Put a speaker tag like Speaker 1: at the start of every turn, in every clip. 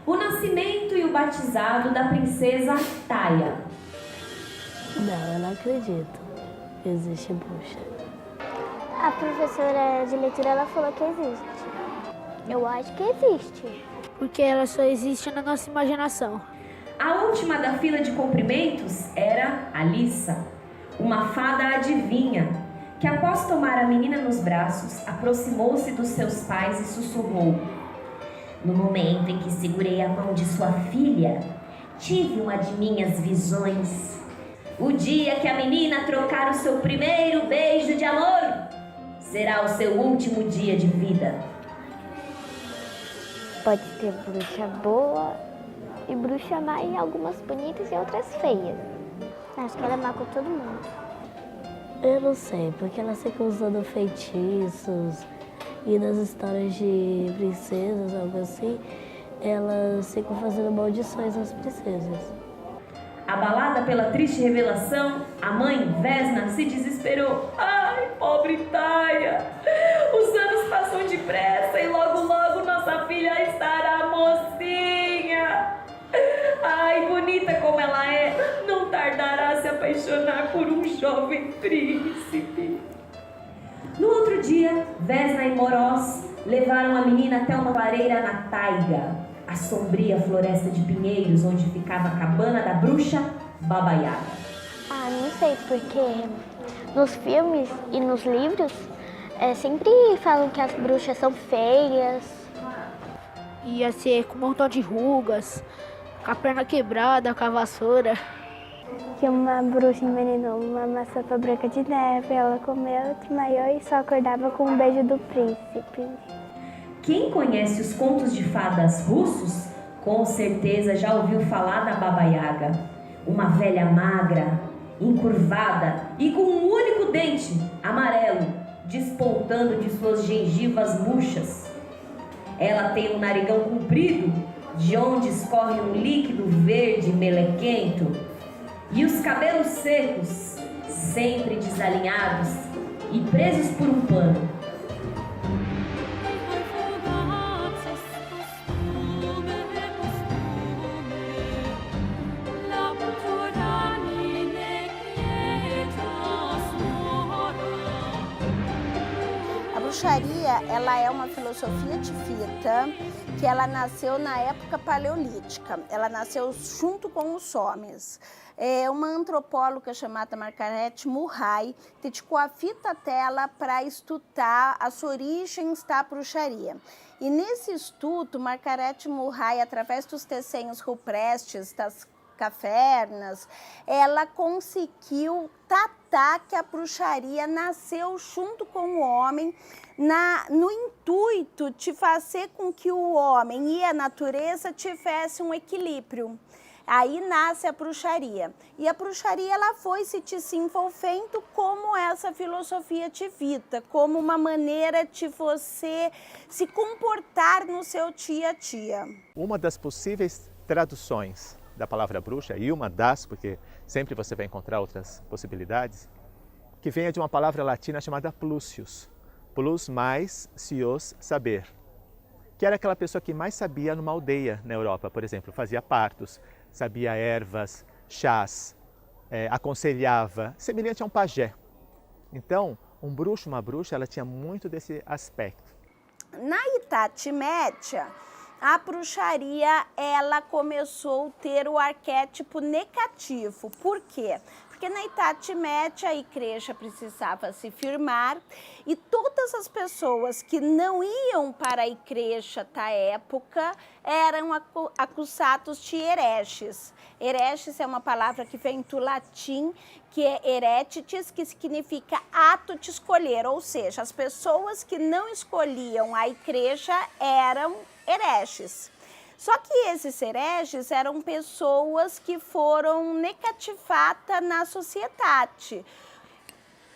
Speaker 1: O nascimento e o batizado da princesa Taia.
Speaker 2: Não, eu não acredito que existe bruxa.
Speaker 3: A professora de leitura ela falou que existe. Eu acho que existe.
Speaker 4: Porque ela só existe na nossa imaginação.
Speaker 1: A última da fila de cumprimentos era Alissa, uma fada adivinha, que após tomar a menina nos braços, aproximou-se dos seus pais e sussurrou: no momento em que segurei a mão de sua filha, tive uma de minhas visões. O dia que a menina trocar o seu primeiro beijo de amor, será o seu último dia de vida.
Speaker 3: Pode ter bruxa boa e bruxa má, e algumas bonitas e outras feias. Acho que ela é má com todo mundo.
Speaker 2: Eu não sei, porque elas ficam usando feitiços e nas histórias de princesas, algo assim, elas ficam fazendo maldições às princesas.
Speaker 1: Abalada pela triste revelação, a mãe, Vesna, se desesperou. Ai, pobre Taia! Os anos passam depressa e logo, logo nossa filha estará mocinha! Ai, bonita como ela é, não tardará a se apaixonar por um jovem príncipe. No outro dia, Vesna e Moroz levaram a menina até uma clareira na taiga, a sombria floresta de pinheiros onde ficava a cabana da bruxa Baba Yaga.
Speaker 3: Ah, não sei, porque nos filmes e nos livros sempre falam que as bruxas são feias.
Speaker 4: Ia ser com um montão de rugas, com a perna quebrada, com a vassoura.
Speaker 3: Que uma bruxa envenenou uma maçã pra Branca de Neve, ela comeu, desmaiou e só acordava com um beijo do príncipe.
Speaker 1: Quem conhece os contos de fadas russos, com certeza já ouviu falar da Baba Yaga, uma velha magra, encurvada e com um único dente amarelo despontando de suas gengivas murchas. Ela tem um narigão comprido, de onde escorre um líquido verde melequento, e os cabelos secos, sempre desalinhados e presos por um pano.
Speaker 5: A bruxaria, ela é uma filosofia de fita que ela nasceu na época paleolítica. Ela nasceu junto com os homens. Uma antropóloga chamada Margaret Murray dedicou a fita dela para estudar as origens da bruxaria. E nesse estudo, Margaret Murray, através dos desenhos rupestres das cavernas, ela conseguiu tratar que a bruxaria nasceu junto com o homem no intuito de fazer com que o homem e a natureza tivessem um equilíbrio. Aí nasce a bruxaria. E a bruxaria ela foi se desenvolvendo como essa filosofia de vida, como uma maneira de você se comportar no seu dia a dia.
Speaker 6: Uma das possíveis traduções da palavra bruxa, e uma das, porque sempre você vai encontrar outras possibilidades, que venha de uma palavra latina chamada plusius. Plus mais sios, saber. Que era aquela pessoa que mais sabia numa aldeia na Europa, por exemplo, fazia partos, sabia ervas, chás, aconselhava, semelhante a um pajé. Então, um bruxo, uma bruxa, ela tinha muito desse aspecto.
Speaker 5: Na Idade Média, a bruxaria ela começou a ter o arquétipo negativo. Por quê? Porque na Idade Média a igreja precisava se firmar e todas as pessoas que não iam para a igreja da época eram acusados de hereges. Hereges é uma palavra que vem do latim, que é heretites, que significa ato de escolher, ou seja, as pessoas que não escolhiam a igreja eram hereges. Só que esses hereges eram pessoas que foram negativadas na sociedade.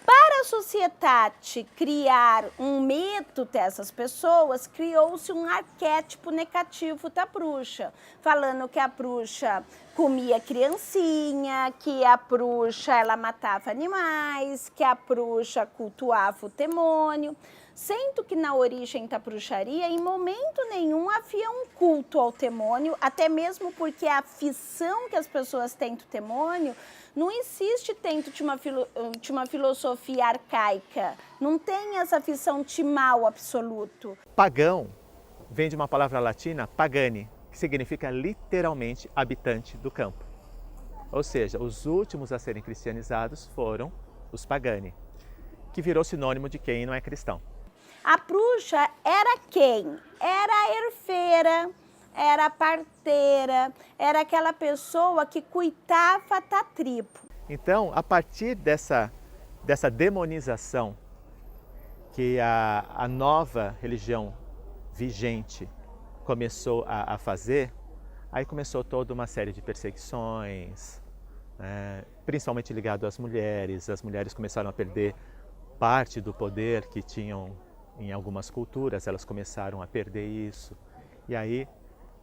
Speaker 5: Para a sociedade criar um medo dessas pessoas, criou-se um arquétipo negativo da bruxa, falando que a bruxa comia criancinha, que a bruxa ela matava animais, que a bruxa cultuava o demônio. Sendo que na origem da bruxaria, em momento nenhum havia um culto ao demônio, até mesmo porque a afição que as pessoas têm do demônio não existe dentro de uma filosofia arcaica. Não tem essa afição de mal absoluto.
Speaker 6: Pagão vem de uma palavra latina, pagani, que significa literalmente habitante do campo. Ou seja, os últimos a serem cristianizados foram os pagani, que virou sinônimo de quem não é cristão.
Speaker 5: A bruxa era quem? Era a herveira, era a parteira, era aquela pessoa que cuidava da tribo.
Speaker 6: Então, a partir dessa demonização que a nova religião vigente começou a fazer, aí começou toda uma série de perseguições, principalmente ligado às mulheres. As mulheres começaram a perder parte do poder que tinham em algumas culturas, elas começaram a perder isso. E aí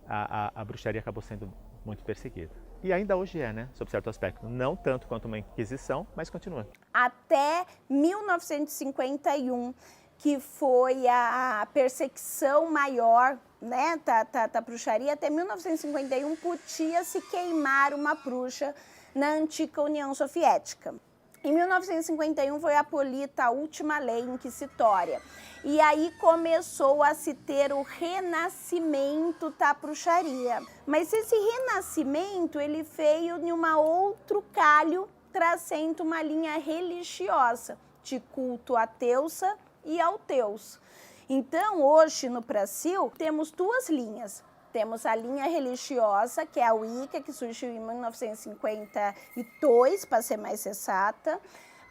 Speaker 6: a bruxaria acabou sendo muito perseguida. E ainda hoje é, né, sob certo aspecto. Não tanto quanto uma Inquisição, mas continua. Até
Speaker 5: 1951, que foi a perseguição maior, né, da bruxaria, até 1951 podia-se queimar uma bruxa na antiga União Soviética. Em 1951 foi abolida a última lei inquisitória. E aí começou a se ter o renascimento da bruxaria. Mas esse renascimento, ele veio em um outro calho, trazendo uma linha religiosa de culto à deusa e ao deus. Então, hoje no Brasil, temos duas linhas. Temos a linha religiosa, que é a Wicca, que surgiu em 1952, para ser mais exata,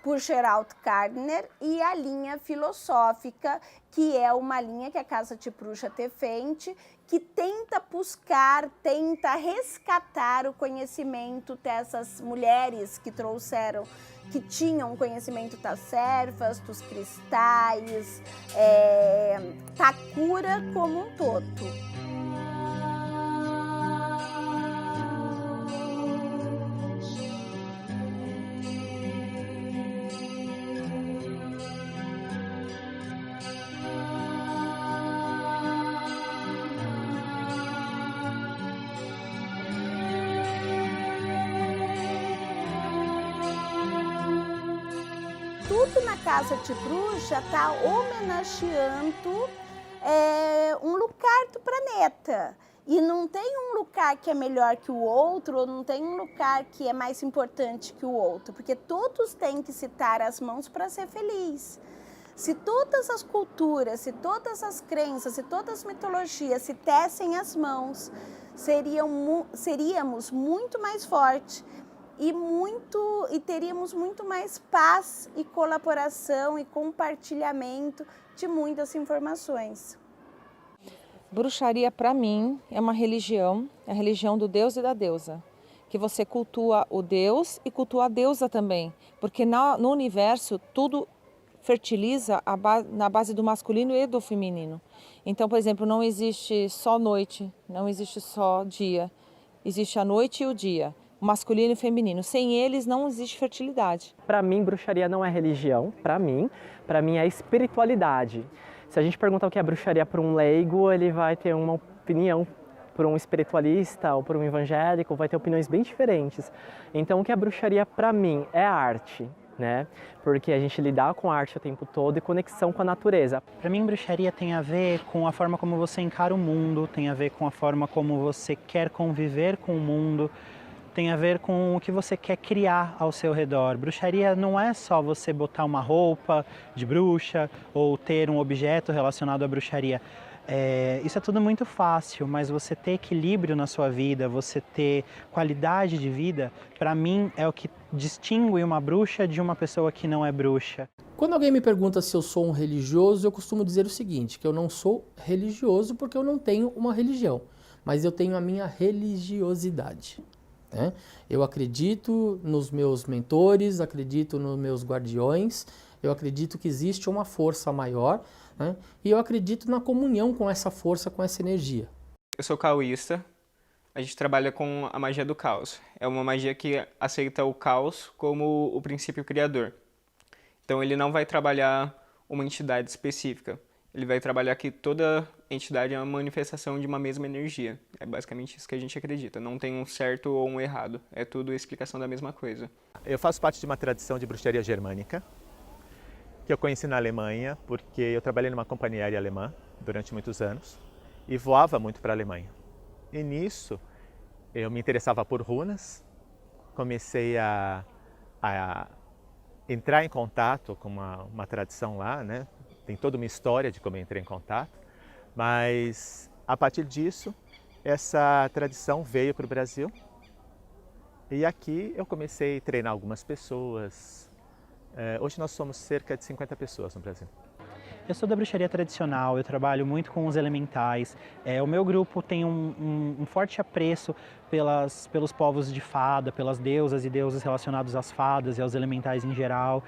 Speaker 5: por Gerald Gardner, e a linha filosófica, que é uma linha que a Casa de Bruxa defende, que tenta buscar, tenta resgatar o conhecimento dessas mulheres que trouxeram, que tinham conhecimento das ervas, dos cristais, da cura como um todo. Tudo na Casa de Bruxa está homenageando um lugar do planeta. E não tem um lugar que é melhor que o outro, ou não tem um lugar que é mais importante que o outro, porque todos têm que citar as mãos para ser feliz. Se todas as culturas, se todas as crenças, se todas as mitologias se tecem as mãos, seríamos muito mais fortes e teríamos muito mais paz e colaboração e compartilhamento de muitas informações.
Speaker 7: Bruxaria, para mim, é uma religião, é a religião do Deus e da deusa. Que você cultua o Deus e cultua a deusa também. Porque no universo, tudo fertiliza na base do masculino e do feminino. Então, por exemplo, não existe só noite, não existe só dia. Existe a noite e o dia, o masculino e o feminino. Sem eles, não existe fertilidade.
Speaker 8: Para mim, bruxaria não é religião. Para mim é espiritualidade. Se a gente perguntar o que é bruxaria para um leigo, ele vai ter uma opinião. Para um espiritualista ou para um evangélico, vai ter opiniões bem diferentes. Então, o que é bruxaria para mim é arte, né? Porque a gente lidar com a arte o tempo todo e conexão com a natureza.
Speaker 9: Para mim, bruxaria tem a ver com a forma como você encara o mundo, tem a ver com a forma como você quer conviver com o mundo, tem a ver com o que você quer criar ao seu redor. Bruxaria não é só você botar uma roupa de bruxa ou ter um objeto relacionado à bruxaria. Isso é tudo muito fácil, mas você ter equilíbrio na sua vida, você ter qualidade de vida, para mim é o que distingue uma bruxa de uma pessoa que não é bruxa.
Speaker 10: Quando alguém me pergunta se eu sou um religioso, eu costumo dizer o seguinte, que eu não sou religioso porque eu não tenho uma religião, mas eu tenho a minha religiosidade. Eu acredito nos meus mentores, acredito nos meus guardiões, eu acredito que existe uma força maior, né? E eu acredito na comunhão com essa força, com essa energia.
Speaker 11: Eu sou caoísta, a gente trabalha com a magia do caos. É uma magia que aceita o caos como o princípio criador. Então ele não vai trabalhar uma entidade específica. Ele vai trabalhar que toda entidade é uma manifestação de uma mesma energia. É basicamente isso que a gente acredita. Não tem um certo ou um errado. É tudo explicação da mesma coisa.
Speaker 6: Eu faço parte de uma tradição de bruxaria germânica, que eu conheci na Alemanha, porque eu trabalhei numa companhia aérea alemã durante muitos anos e voava muito para a Alemanha. E nisso eu me interessava por runas, comecei a entrar em contato com uma tradição lá, né? Tem toda uma história de como eu entrei em contato, mas a partir disso essa tradição veio para o Brasil e aqui eu comecei a treinar algumas pessoas. Hoje nós somos cerca de 50 pessoas no Brasil.
Speaker 9: Eu sou da bruxaria tradicional, eu trabalho muito com os elementais. O meu grupo tem um forte apreço pelos povos de fada, pelas deusas e deuses relacionados às fadas e aos elementais em geral.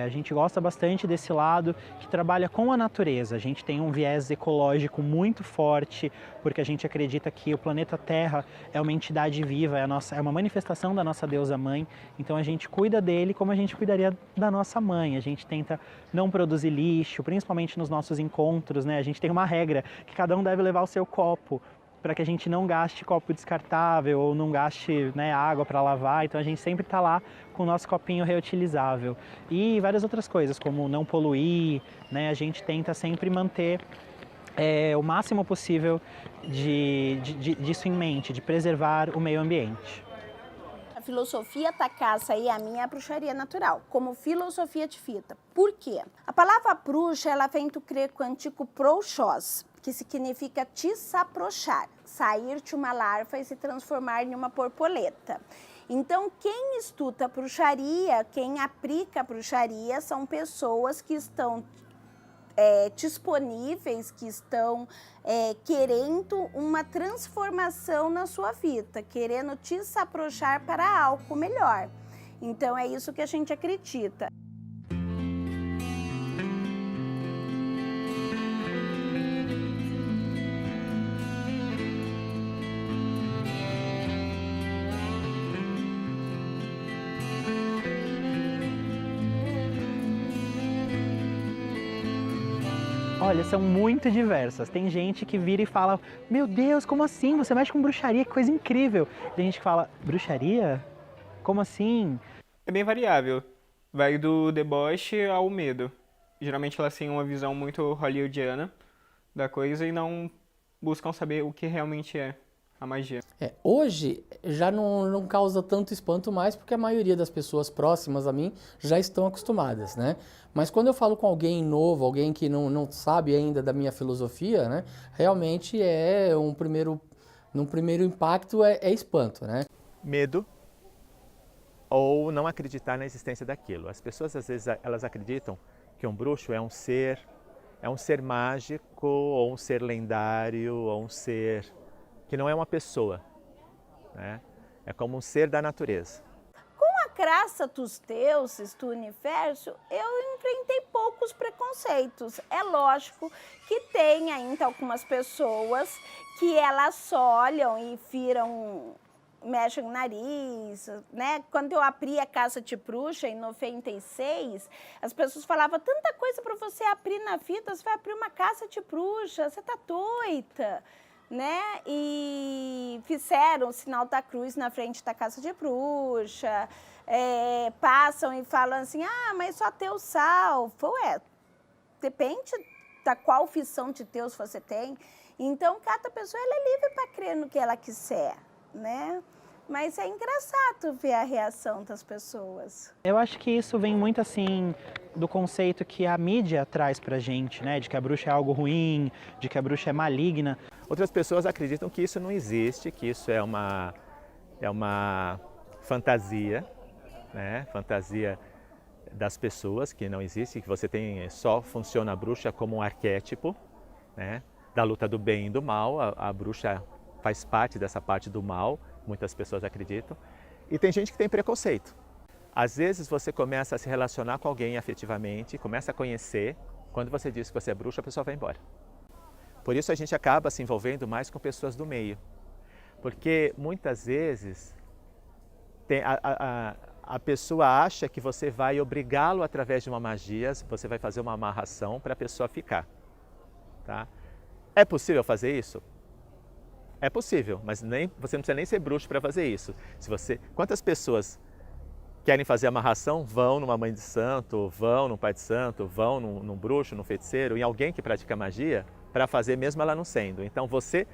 Speaker 9: A gente gosta bastante desse lado que trabalha com a natureza. A gente tem um viés ecológico muito forte, porque a gente acredita que o planeta Terra é uma entidade viva, é uma manifestação da nossa deusa mãe. Então a gente cuida dele como a gente cuidaria da nossa mãe. A gente tenta não produzir lixo, principalmente nos nossos encontros, né? A gente tem uma regra que cada um deve levar o seu copo, para que a gente não gaste copo descartável ou não gaste, né, água para lavar. Então a gente sempre está lá com o nosso copinho reutilizável. E várias outras coisas, como não poluir, né? A gente tenta sempre manter o máximo possível disso em mente, de preservar o meio ambiente.
Speaker 5: A filosofia Takasa e a minha é a bruxaria natural, como filosofia de fita. Por quê? A palavra bruxa, ela vem do grego antigo prouxos, que significa desabrochar, sair de uma larva e se transformar em uma borboleta. Então, quem estuda bruxaria, quem aplica bruxaria, são pessoas que estão disponíveis, que estão querendo uma transformação na sua vida, querendo desabrochar para algo melhor. Então, é isso que a gente acredita.
Speaker 9: Olha, são muito diversas. Tem gente que vira e fala, meu Deus, como assim? Você mexe com bruxaria, que coisa incrível. Tem gente que fala, bruxaria? Como assim?
Speaker 11: É bem variável. Vai do deboche ao medo. Geralmente elas têm uma visão muito hollywoodiana da coisa e não buscam saber o que realmente é a magia.
Speaker 10: Hoje já não causa tanto espanto mais, porque a maioria das pessoas próximas a mim já estão acostumadas, né? Mas quando eu falo com alguém novo, alguém que não sabe ainda da minha filosofia, né? Realmente num primeiro impacto é espanto, né?
Speaker 6: Medo ou não acreditar na existência daquilo. As pessoas às vezes elas acreditam que um bruxo é um ser mágico, ou um ser lendário, ou um ser que não é uma pessoa, né? É como um ser da natureza.
Speaker 5: Com a graça dos deuses do universo, eu enfrentei poucos preconceitos. É lógico que tem ainda algumas pessoas que elas olham e viram, mexem o nariz, né? Quando eu abri a Casa de Bruxa em 96, as pessoas falavam, tanta coisa para você abrir na vida, você vai abrir uma casa de bruxa, você tá doida, né? E fizeram o sinal da cruz na frente da Casa de Bruxa, passam e falam assim, mas só Deus salva. Depende da qual visão de Deus você tem. Então, cada pessoa ela é livre para crer no que ela quiser, né? Mas é engraçado ver a reação das pessoas.
Speaker 9: Eu acho que isso vem muito assim do conceito que a mídia traz pra gente, né? De que a bruxa é algo ruim, de que a bruxa é maligna.
Speaker 6: Outras pessoas acreditam que isso não existe, que isso é uma fantasia, né? Fantasia das pessoas, que não existe, que você só funciona a bruxa como um arquétipo, né? Da luta do bem e do mal. A bruxa faz parte dessa parte do mal, muitas pessoas acreditam. E tem gente que tem preconceito. Às vezes você começa a se relacionar com alguém afetivamente, começa a conhecer, quando você diz que você é bruxa, a pessoa vai embora. Por isso a gente acaba se envolvendo mais com pessoas do meio. Porque muitas vezes a pessoa acha que você vai obrigá-lo através de uma magia, você vai fazer uma amarração para a pessoa ficar. Tá? É possível fazer isso? É possível, mas você não precisa nem ser bruxo para fazer isso. Quantas pessoas querem fazer amarração vão numa mãe de santo, vão num pai de santo, vão num bruxo, num feiticeiro, em alguém que pratica magia, para fazer mesmo ela não sendo. Então você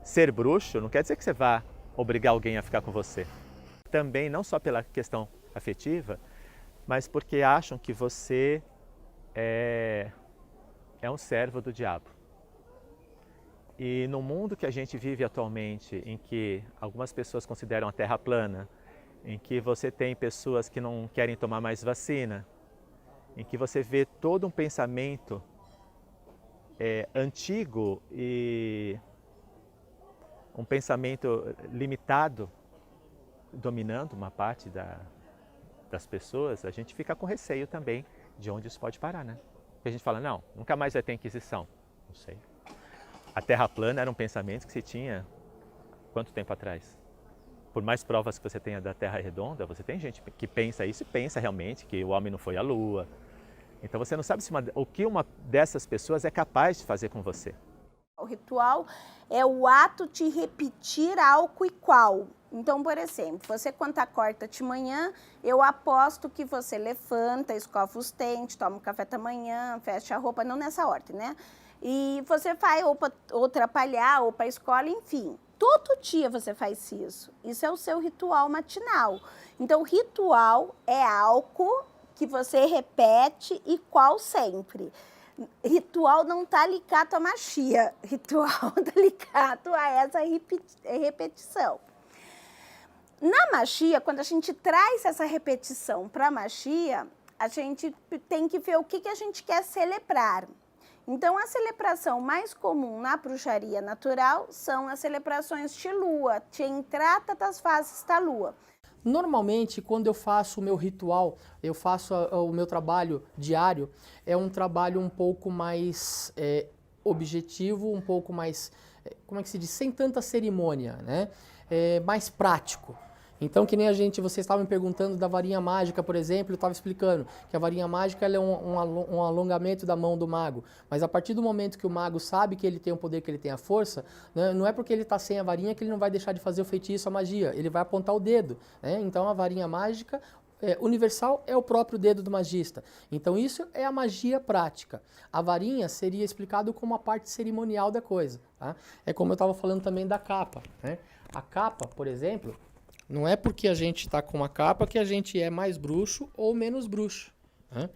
Speaker 6: ser bruxo não quer dizer que você vá obrigar alguém a ficar com você. Também não só pela questão afetiva, mas porque acham que você é um servo do diabo. E no mundo que a gente vive atualmente, em que algumas pessoas consideram a Terra plana, em que você tem pessoas que não querem tomar mais vacina, em que você vê todo um pensamento antigo e um pensamento limitado dominando uma parte das pessoas, a gente fica com receio também de onde isso pode parar, né? Porque a gente fala, não, nunca mais vai ter Inquisição. Não sei. A Terra plana era um pensamento que se tinha quanto tempo atrás? Por mais provas que você tenha da Terra redonda, você tem gente que pensa isso e pensa realmente que o homem não foi à Lua. Então você não sabe o que uma dessas pessoas é capaz de fazer com você.
Speaker 5: O ritual é o ato de repetir algo igual. Então, por exemplo, você quando acorda de manhã, eu aposto que você levanta, escova os dentes, toma um café da manhã, fecha a roupa, não nessa ordem, né? E você vai ou trabalhar, ou para a escola, enfim. Todo dia você faz isso. Isso é o seu ritual matinal. Então, ritual é algo que você repete igual sempre. Ritual não está ligado à magia. Ritual está ligado a essa repetição. Na magia, quando a gente traz essa repetição para a magia, a gente tem que ver o que a gente quer celebrar. Então, a celebração mais comum na bruxaria natural são as celebrações de lua, de entrada das fases da lua.
Speaker 10: Normalmente, quando eu faço o meu ritual, eu faço o meu trabalho diário, é um trabalho um pouco mais objetivo, um pouco mais, como é que se diz, sem tanta cerimônia, né? Mais prático. Então, que nem vocês estavam me perguntando da varinha mágica, por exemplo, eu estava explicando que a varinha mágica ela é um alongamento da mão do mago. Mas a partir do momento que o mago sabe que ele tem o poder, que ele tem a força, né, não é porque ele está sem a varinha que ele não vai deixar de fazer o feitiço, a magia. Ele vai apontar o dedo. Né? Então, a varinha mágica universal é o próprio dedo do magista. Então, isso é a magia prática. A varinha seria explicado como a parte cerimonial da coisa. Tá? É como eu estava falando também da capa. Né? A capa, por exemplo... Não é porque a gente está com uma capa que a gente é mais bruxo ou menos bruxo. Né?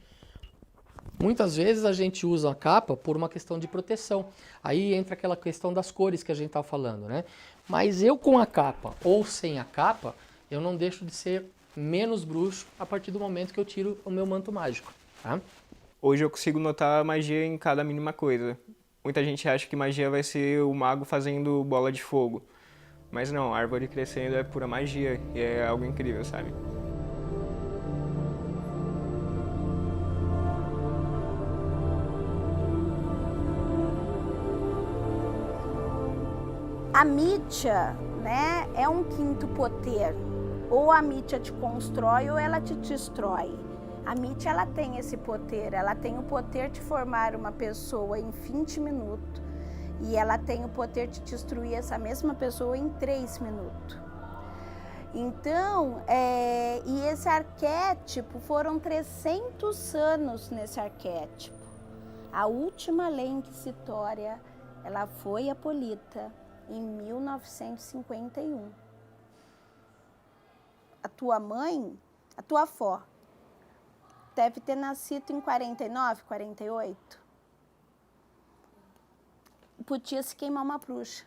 Speaker 10: Muitas vezes a gente usa a capa por uma questão de proteção. Aí entra aquela questão das cores que a gente está falando. Né? Mas eu com a capa ou sem a capa, eu não deixo de ser menos bruxo a partir do momento que eu tiro o meu manto mágico. Tá?
Speaker 11: Hoje eu consigo notar a magia em cada mínima coisa. Muita gente acha que magia vai ser o mago fazendo bola de fogo. Mas não, a árvore crescendo é pura magia e é algo incrível, sabe?
Speaker 5: A mídia, né, é um quinto poder. Ou a mídia te constrói ou ela te destrói. A mídia, ela tem esse poder, ela tem o poder de formar uma pessoa em 20 minutos. E ela tem o poder de destruir essa mesma pessoa em 3 minutos. Então, e esse arquétipo, foram 300 anos nesse arquétipo. A última lei inquisitória, ela foi abolida em 1951. A tua mãe, a tua avó, deve ter nascido em 49, 48. Podia se queimar uma bruxa.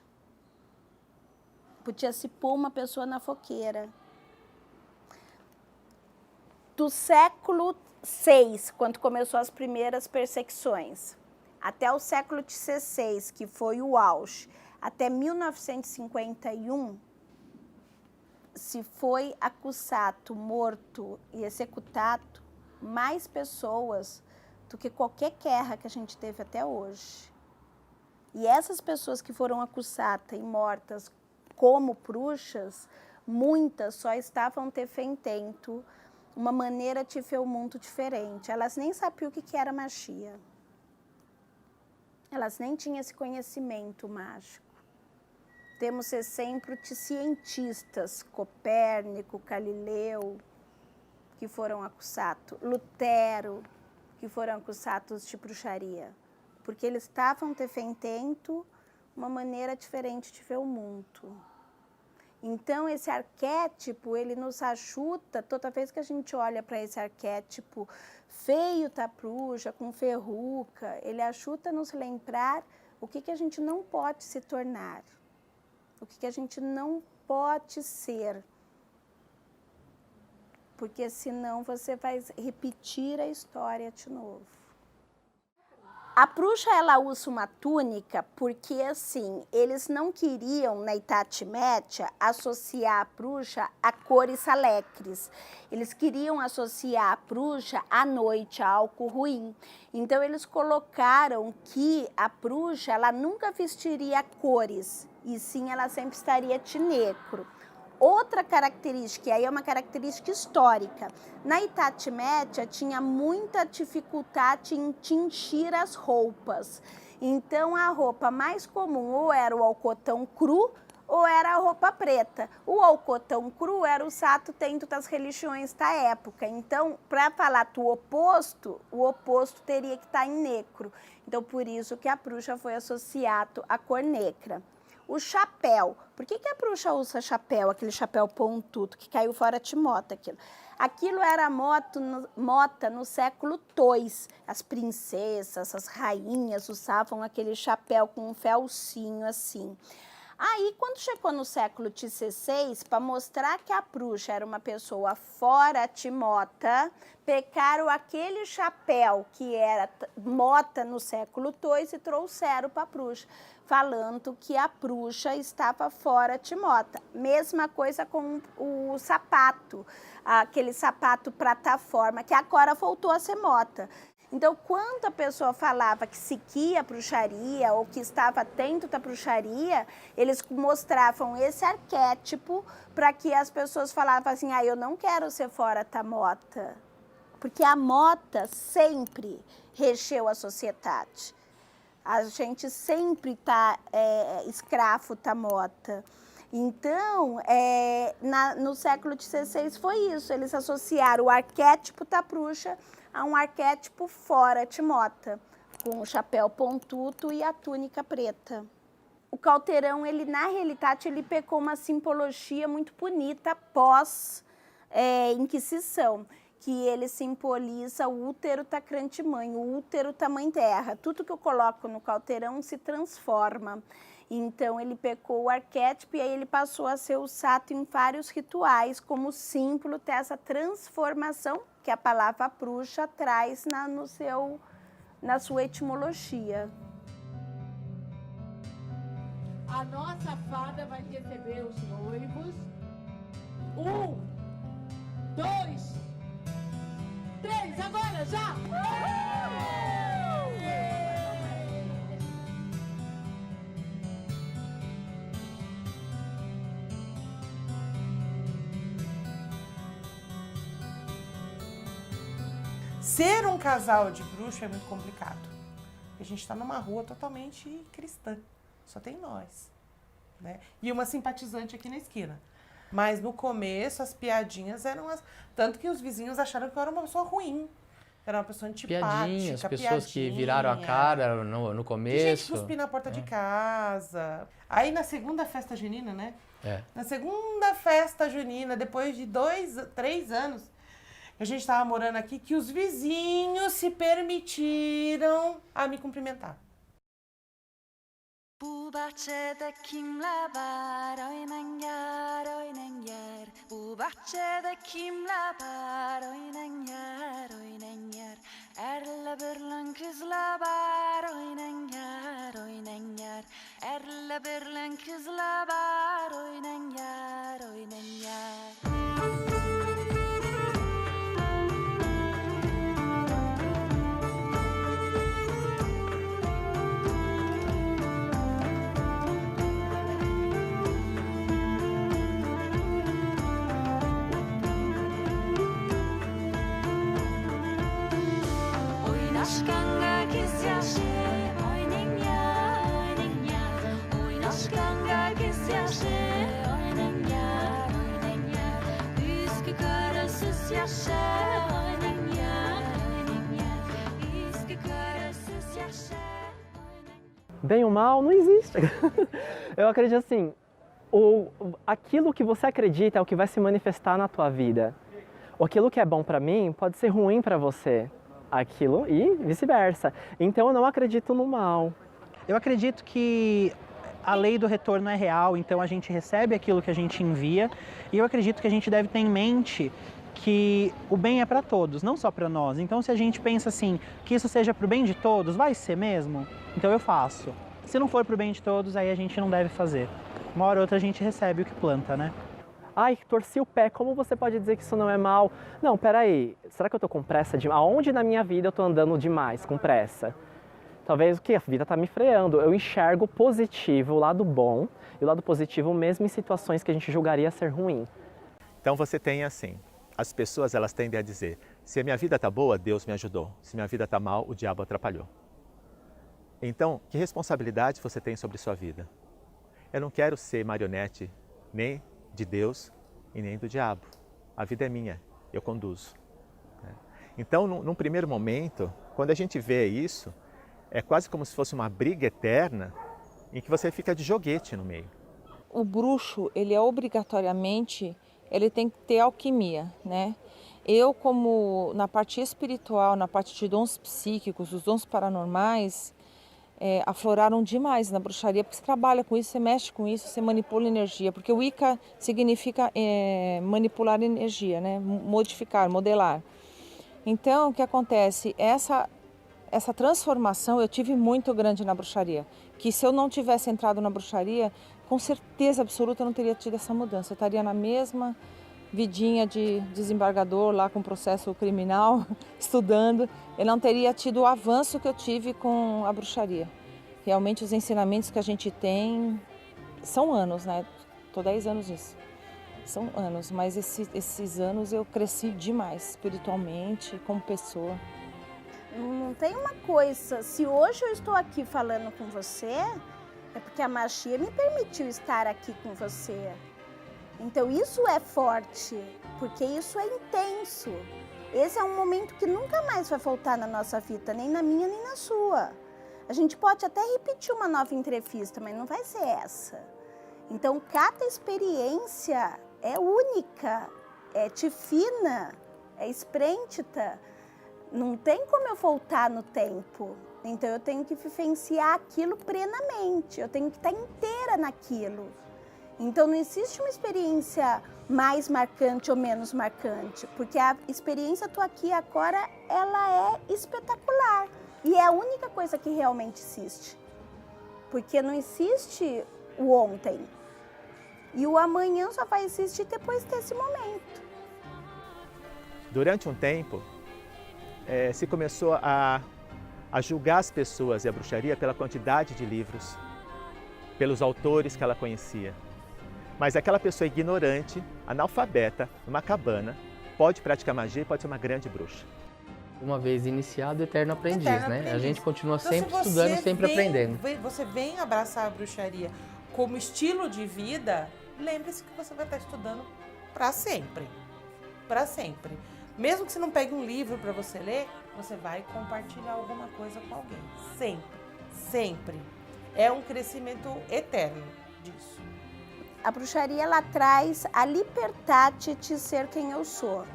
Speaker 5: Podia se pôr uma pessoa na fogueira. Do século VI, quando começou as primeiras perseguições, até o século XVI, que foi o auge, até 1951, se foi acusado, morto e executado mais pessoas do que qualquer guerra que a gente teve até hoje. E essas pessoas que foram acusadas e mortas como bruxas, muitas só estavam defendendo uma maneira de ver o mundo diferente. Elas nem sabiam o que era magia. Elas nem tinham esse conhecimento mágico. Temos exemplo de cientistas, Copérnico, Galileu, que foram acusados, Lutero, que foram acusados de bruxaria, porque eles estavam defendendo uma maneira diferente de ver o mundo. Então, esse arquétipo, ele nos ajuda, toda vez que a gente olha para esse arquétipo feio da bruxa, com verruga, ele ajuda a nos lembrar o que a gente não pode se tornar, o que a gente não pode ser, porque senão você vai repetir a história de novo. A bruxa, ela usa uma túnica porque, assim, eles não queriam, na Idade Média, associar a bruxa a cores alegres. Eles queriam associar a bruxa à noite, a algo ruim. Então, eles colocaram que a bruxa, ela nunca vestiria cores, e sim, ela sempre estaria de negro. Outra característica, aí é uma característica histórica, na Idade Média tinha muita dificuldade em tingir as roupas. Então a roupa mais comum ou era o algodão cru ou era a roupa preta. O algodão cru era usado dentro das religiões da época. Então, para falar do oposto, o oposto teria que estar em negro. Então, por isso que a bruxa foi associada à cor negra. O chapéu. Por que a bruxa usa chapéu? Aquele chapéu pontudo, que caiu fora de moda. Aquilo era moda no século II. As princesas, as rainhas usavam aquele chapéu com um felcinho assim. Aí, quando chegou no século XVI, para mostrar que a bruxa era uma pessoa fora de moda, pegaram aquele chapéu que era moda no século II e trouxeram para a bruxa, falando que a bruxa estava fora de moda. Mesma coisa com o sapato, aquele sapato plataforma, que agora voltou a ser moda. Então, quando a pessoa falava que seguia a bruxaria ou que estava dentro da bruxaria, eles mostravam esse arquétipo para que as pessoas falavam assim, eu não quero ser fora da moda. Porque a moda sempre regeu a sociedade. A gente sempre está escravo da moda. Então, no século XVI foi isso, eles associaram o arquétipo da bruxa a um arquétipo fora de moda, com o chapéu pontudo e a túnica preta. O caldeirão, ele na realidade, ele pegou uma simbologia muito bonita após Inquisição, que ele simboliza o útero da grande mãe, o útero da mãe terra. Tudo que eu coloco no caldeirão se transforma. Então, ele pegou o arquétipo e aí ele passou a ser usado em vários rituais como símbolo dessa transformação que a palavra bruxa traz na sua etimologia.
Speaker 12: A nossa fada vai receber os noivos. 1, 2, 3, agora já!
Speaker 13: Ser um casal de bruxo é muito complicado. A gente está numa rua totalmente cristã, só tem nós, né? E uma simpatizante aqui na esquina. Mas no começo as piadinhas eram tanto que os vizinhos acharam que eu era uma pessoa ruim. Era uma pessoa antipática,
Speaker 10: Piadinhas, pessoas que viraram a cara no começo.
Speaker 13: Que gente cuspir na porta de casa. Aí na segunda festa junina, né? Na segunda festa junina, depois de 3 anos, a gente estava morando aqui, que os vizinhos se permitiram a me cumprimentar.
Speaker 14: Bu bahçede kimler var oynan yar oynan yar. Bu bahçede kimler var oynan yar. Erle birlen kızlar var oynan yar. Erle birlen kızlar var oynan yar. 시간과 기스야시 오이닝야 오이닝야 오이나 시간과 기스야시 오이닝야 오이닝야 이스키 카라스야시 오이닝야 오이닝야 이스키 카라스야시.
Speaker 8: Bem ou mal não existe. Eu acredito assim, aquilo que você acredita é o que vai se manifestar na tua vida. Aquilo que é bom para mim pode ser ruim para você, aquilo e vice-versa. Então eu não acredito no mal.
Speaker 9: Eu acredito que a lei do retorno é real, então a gente recebe aquilo que a gente envia, e eu acredito que a gente deve ter em mente que o bem é para todos, não só para nós. Então se a gente pensa assim, que isso seja para o bem de todos, vai ser mesmo? Então eu faço. Se não for para o bem de todos, aí a gente não deve fazer. Uma hora ou outra a gente recebe o que planta, né?
Speaker 8: Ai, torci o pé, como você pode dizer que isso não é mal? Não, peraí, será que eu tô com pressa? Aonde na minha vida eu tô andando demais, com pressa? Talvez o que? A vida tá me freando. Eu enxergo o positivo, o lado bom, e o lado positivo mesmo em situações que a gente julgaria ser ruim.
Speaker 6: Então você tem assim, as pessoas elas tendem a dizer, se a minha vida tá boa, Deus me ajudou. Se minha vida tá mal, o diabo atrapalhou. Então, que responsabilidade você tem sobre sua vida? Eu não quero ser marionete nem de Deus e nem do diabo. A vida é minha, eu conduzo. Então, num primeiro momento, quando a gente vê isso, é quase como se fosse uma briga eterna em que você fica de joguete no meio.
Speaker 7: O bruxo, ele é obrigatoriamente, ele tem que ter alquimia, né? Eu, como na parte espiritual, na parte de dons psíquicos, os dons paranormais, afloraram demais na bruxaria, porque você trabalha com isso, você mexe com isso, você manipula energia, porque o Wicca significa manipular energia, né? Modificar, modelar. Então, o que acontece? Essa transformação eu tive muito grande na bruxaria, que se eu não tivesse entrado na bruxaria, com certeza absoluta eu não teria tido essa mudança, eu estaria na mesma vidinha de desembargador lá com processo criminal, estudando, eu não teria tido o avanço que eu tive com a bruxaria. Realmente os ensinamentos que a gente tem são anos, né? Estou 10 anos nisso. São anos, mas esses anos eu cresci demais, espiritualmente, como pessoa.
Speaker 5: Não tem uma coisa, se hoje eu estou aqui falando com você, é porque a magia me permitiu estar aqui com você. Então isso é forte, porque isso é intenso. Esse é um momento que nunca mais vai faltar na nossa vida, nem na minha, nem na sua. A gente pode até repetir uma nova entrevista, mas não vai ser essa. Então cada experiência é única, é divina, é esplêndida. Não tem como eu voltar no tempo. Então eu tenho que vivenciar aquilo plenamente, eu tenho que estar inteira naquilo. Então não existe uma experiência mais marcante ou menos marcante, porque a experiência do aqui e agora, ela é espetacular. E é a única coisa que realmente existe. Porque não existe o ontem. E o amanhã só vai existir depois desse momento.
Speaker 6: Durante um tempo, se começou a julgar as pessoas e a bruxaria pela quantidade de livros, pelos autores que ela conhecia. Mas aquela pessoa ignorante, analfabeta, numa cabana, pode praticar magia e pode ser uma grande bruxa.
Speaker 10: Uma vez iniciado, eterno aprendiz, né?
Speaker 13: Aprendiz.
Speaker 10: A gente continua
Speaker 13: Então,
Speaker 10: sempre
Speaker 13: se você
Speaker 10: estudando, sempre aprendendo.
Speaker 13: Você vem abraçar a bruxaria como estilo de vida, lembre-se que você vai estar estudando para sempre. Para sempre. Mesmo que você não pegue um livro para você ler, você vai compartilhar alguma coisa com alguém. Sempre. Sempre. É um crescimento eterno disso.
Speaker 5: A bruxaria, ela traz a liberdade de ser quem eu sou.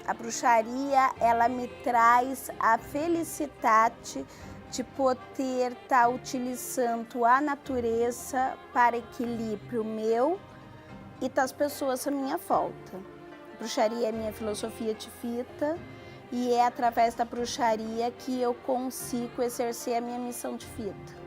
Speaker 5: A bruxaria, ela me traz a felicidade de poder estar utilizando a natureza para equilíbrio meu e das pessoas à minha volta. A bruxaria é minha filosofia de vida e é através da bruxaria que eu consigo exercer a minha missão de vida.